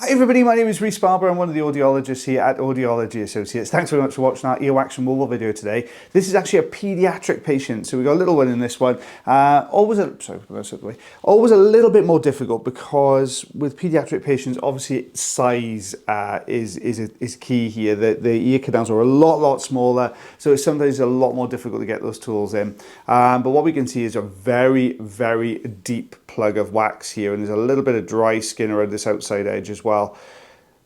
Hi everybody, my name is Rhys. I'm one of the audiologists here at Audiology Associates. Thanks very much for watching our earwax removal video today. This is actually a paediatric patient, so we've got a little one in this one. Always a little bit more difficult because with paediatric patients, obviously size is key here. The ear canals are a lot smaller, so it's sometimes a lot more difficult to get those tools in. But what we can see is a very deep plug of wax here, and there's a little bit of dry skin around this outside edge as well.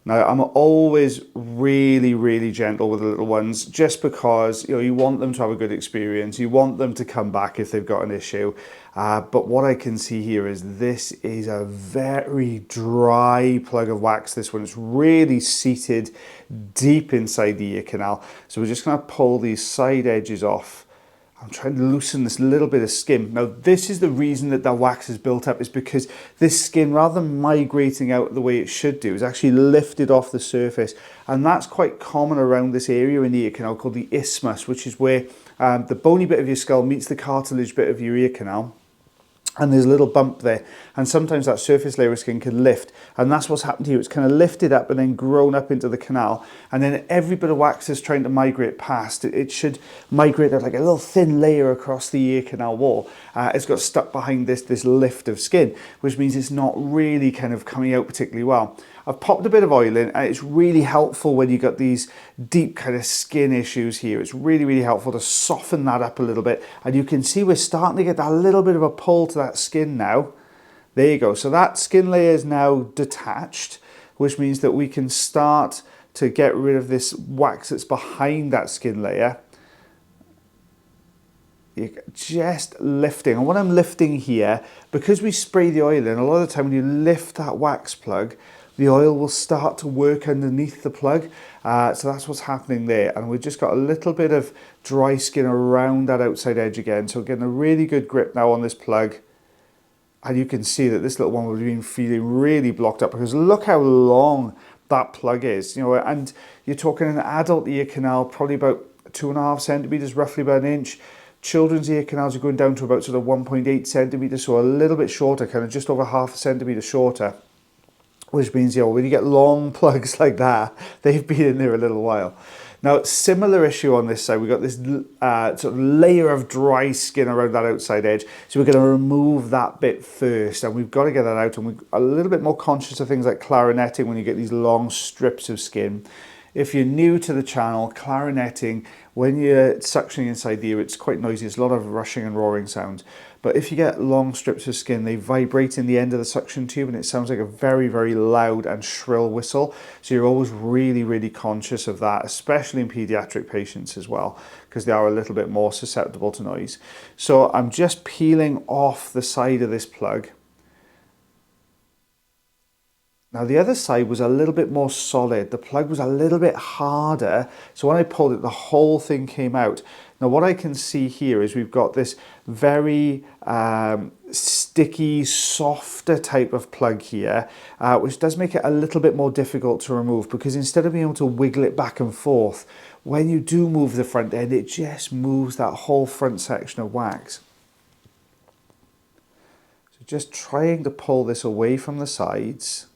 Now, I'm always really gentle with the little ones, just because you want them to have a good experience. You want them to come back if they've got an issue. But what I can see here is this is a very dry plug of wax. This one is really seated deep inside the ear canal. So we're just going to pull these side edges off. I'm trying to loosen this little bit of skin. Now, this is the reason that wax is built up, is because this skin, rather than migrating out the way it should do, is actually lifted off the surface. And that's quite common around this area in the ear canal called the isthmus, which is where the bony bit of your skull meets the cartilage bit of your ear canal. And there's a little bump there, and sometimes that surface layer of skin can lift, and that's what's happened here. It's kind of lifted up and then grown up into the canal, and then every bit of wax is trying to migrate past. It should migrate out like a little thin layer across the ear canal wall. It's got stuck behind this lift of skin, which means it's not really kind of coming out particularly well. I've popped a bit of oil in, and it's really helpful when you've got these deep kind of skin issues here. It's really helpful to soften that up a little bit. And you can see we're starting to get that little bit of a pull to that skin now. There you go. So that skin layer is now detached, which means that we can start to get rid of this wax that's behind that skin layer. You're just lifting. And when I'm lifting here, because we spray the oil in, a lot of the time when you lift that wax plug, the oil will start to work underneath the plug. So that's what's happening there. And we've just got a little bit of dry skin around that outside edge again. So getting a really good grip now on this plug. And you can see that this little one will have been feeling really blocked up, because look how long that plug is. And you're talking an adult ear canal, probably about 2.5 centimeters, roughly about an inch. Children's ear canals are going down to about sort of 1.8 centimeters, so a little bit shorter, kind of just over 0.5 centimeter shorter. Which means, when you get long plugs like that, they've been in there a little while. Now, similar issue on this side. We've got this sort of layer of dry skin around that outside edge. So we're going to remove that bit first, and we've got to get that out. And we're a little bit more conscious of things like clarinetting when you get these long strips of skin. If you're new to the channel, clarinetting, when you're suctioning inside the ear, it's quite noisy. It's a lot of rushing and roaring sounds. But if you get long strips of skin, they vibrate in the end of the suction tube, and it sounds like a very loud and shrill whistle. So you're always really conscious of that, especially in pediatric patients as well, because they are a little bit more susceptible to noise. So I'm just peeling off the side of this plug. Now the other side was a little bit more solid. The plug was a little bit harder. So when I pulled it, the whole thing came out. Now what I can see here is we've got this very sticky, softer type of plug here, which does make it a little bit more difficult to remove, because instead of being able to wiggle it back and forth, when you do move the front end, it just moves that whole front section of wax. So just trying to pull this away from the sides.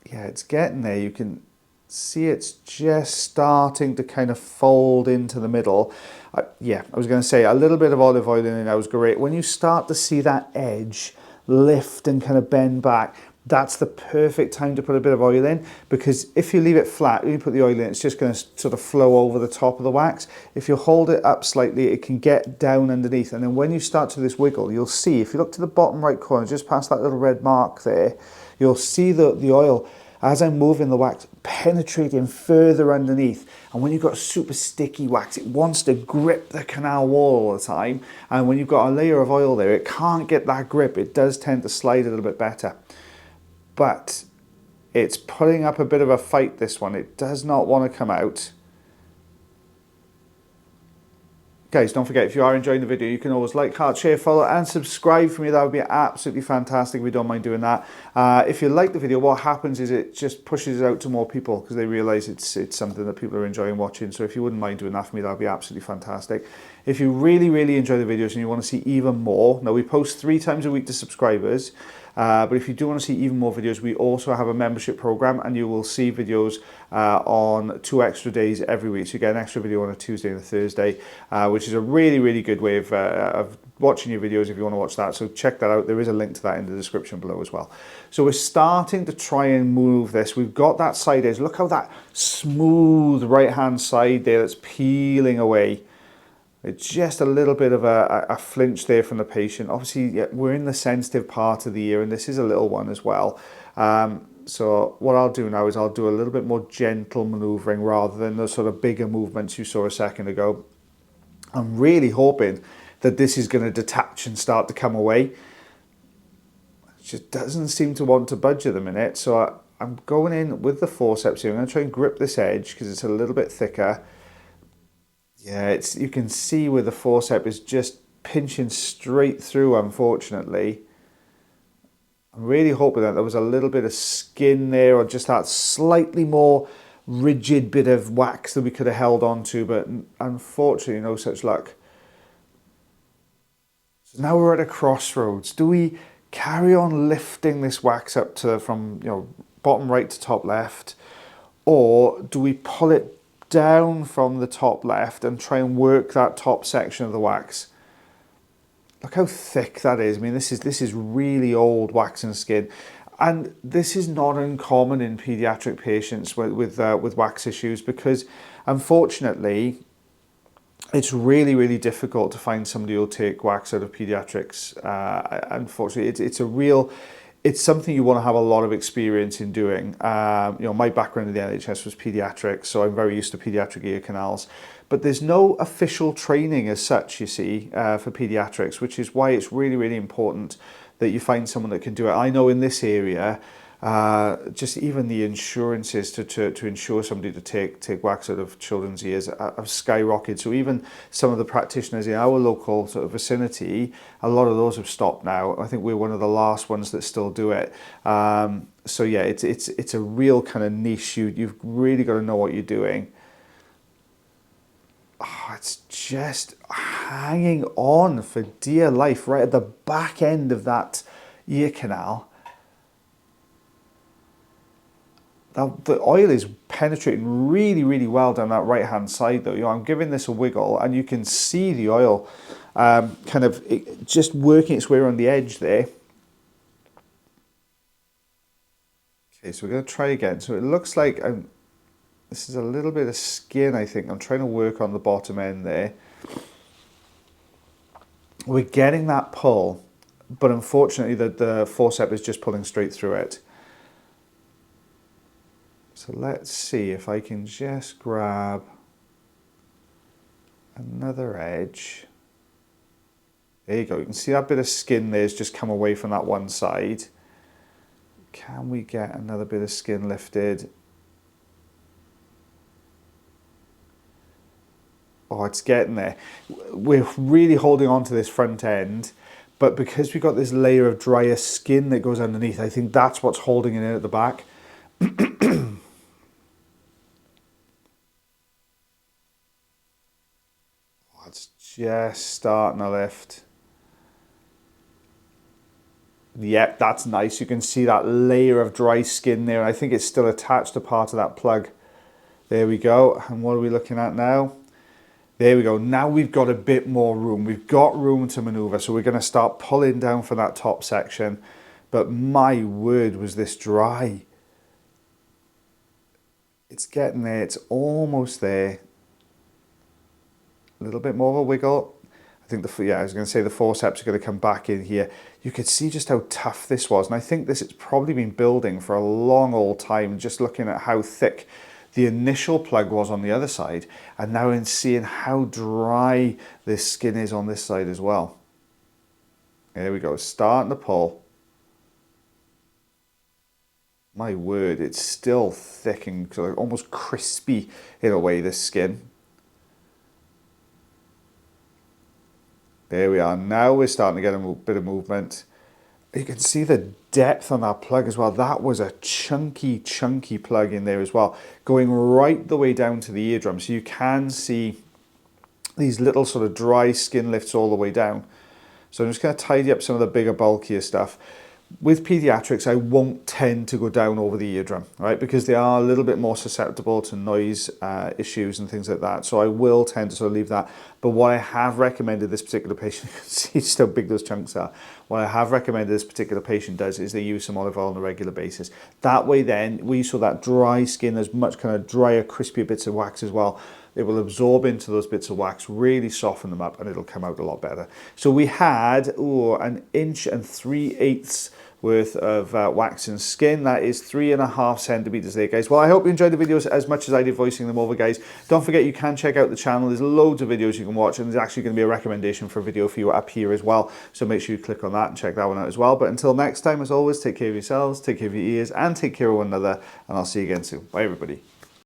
Yeah, it's getting there. You can see it's just starting to kind of fold into the middle. I was going to say a little bit of olive oil in it now is great. When you start to see that edge lift and kind of bend back, that's the perfect time to put a bit of oil in, because if you leave it flat, when you put the oil in, it's just going to sort of flow over the top of the wax. If you hold it up slightly, it can get down underneath. And then when you start to this wiggle, you'll see, if you look to the bottom right corner, just past that little red mark there, you'll see the oil, as I'm moving the wax, penetrating further underneath. And when you've got super sticky wax, it wants to grip the canal wall all the time. And when you've got a layer of oil there, it can't get that grip. It does tend to slide a little bit better. But it's putting up a bit of a fight, this one. It does not want to come out. Guys, don't forget, if you are enjoying the video, you can always like, heart, share, follow, and subscribe for me. That would be absolutely fantastic if you don't mind doing that. If you like the video, what happens is it just pushes it out to more people, because they realise it's something that people are enjoying watching. So if you wouldn't mind doing that for me, that would be absolutely fantastic. If you really enjoy the videos and you want to see even more, now we post 3 times a week to subscribers, but if you do want to see even more videos, we also have a membership program, and you will see videos on 2 extra days every week. So you get an extra video on a Tuesday and a Thursday, which is a really good way of watching your videos if you want to watch that. So check that out. There is a link to that in the description below as well. So we're starting to try and move this. We've got that side edge. Look how that smooth right hand side there that's peeling away. It's just a little bit of a flinch there from the patient. Obviously, yeah, we're in the sensitive part of the ear, and this is a little one as well. So what I'll do now is I'll do a little bit more gentle manoeuvring rather than the sort of bigger movements you saw a second ago. I'm really hoping that this is going to detach and start to come away. It just doesn't seem to want to budge at the minute. So I'm going in with the forceps here. I'm going to try and grip this edge because it's a little bit thicker. Yeah, you can see where the forceps is just pinching straight through, unfortunately. I'm really hoping that there was a little bit of skin there, or just that slightly more rigid bit of wax that we could have held on to, but unfortunately no such luck. So now we're at a crossroads. Do we carry on lifting this wax up to from bottom right to top left, or do we pull it down from the top left and try and work that top section of the wax? Look how thick that is. I mean, this is really old wax and skin, and this is not uncommon in pediatric patients with wax issues, because unfortunately it's really difficult to find somebody who'll take wax out of pediatrics. Unfortunately, it's something you want to have a lot of experience in doing. My background in the NHS was pediatrics, so I'm very used to pediatric ear canals. But there's no official training as such, you see, for pediatrics, which is why it's really important that you find someone that can do it. I know in this area, just even the insurances to insure somebody to take wax out of children's ears have skyrocketed. So even some of the practitioners in our local sort of vicinity, a lot of those have stopped now. I think we're one of the last ones that still do it. So yeah, it's a real kind of niche. You've really got to know what you're doing. Oh, it's just hanging on for dear life right at the back end of that ear canal. Now, the oil is penetrating really well down that right hand side though. I'm giving this a wiggle, and you can see the oil kind of just working its way around the edge there. Okay, so we're going to try again. So it looks like this is a little bit of skin, I think. I'm trying to work on the bottom end there. We're getting that pull, but unfortunately the forceps is just pulling straight through it. So let's see if I can just grab another edge. There you go. You can see that bit of skin there's just come away from that one side. Can we get another bit of skin lifted? Oh, it's getting there. We're really holding on to this front end, but because we've got this layer of drier skin that goes underneath, I think that's what's holding it in at the back. It's just starting to lift. Yep, that's nice. You can see that layer of dry skin there. I think it's still attached to part of that plug. There we go. And what are we looking at now? There we go. Now we've got a bit more room. We've got room to maneuver. So we're going to start pulling down for that top section. But my word, was this dry. It's getting there. It's almost there. A little bit more of a wiggle. I think I was going to say the forceps are going to come back in here. You could see just how tough this was. And I think this has probably been building for a long old time, just looking at how thick the initial plug was on the other side, and now in seeing how dry this skin is on this side as well. There we go, starting to pull. My word, it's still thick and sort of almost crispy in a way, this skin. There we are. Now we're starting to get a bit of movement. You can see the depth on that plug as well. That was a chunky plug in there as well, going right the way down to the eardrum. So you can see these little sort of dry skin lifts all the way down. So I'm just going to tidy up some of the bigger, bulkier stuff. With pediatrics, I won't tend to go down over the eardrum, right? Because they are a little bit more susceptible to noise issues and things like that. So I will tend to sort of leave that. But what I have recommended this particular patient, you can see just how big those chunks are. What I have recommended this particular patient does is they use some olive oil on a regular basis. That way then, we saw that dry skin, there's much kind of drier, crispier bits of wax as well. It will absorb into those bits of wax, really soften them up, and it'll come out a lot better. So we had 1 3/8 inches worth of wax and skin. That is 3.5 centimeters there, guys. Well, I hope you enjoyed the videos as much as I did voicing them over, guys. Don't forget, you can check out the channel. There's loads of videos you can watch, and there's actually going to be a recommendation for a video for you up here as well. So make sure you click on that and check that one out as well. But until next time, as always, take care of yourselves, take care of your ears, and take care of one another. And I'll see you again soon. Bye, everybody.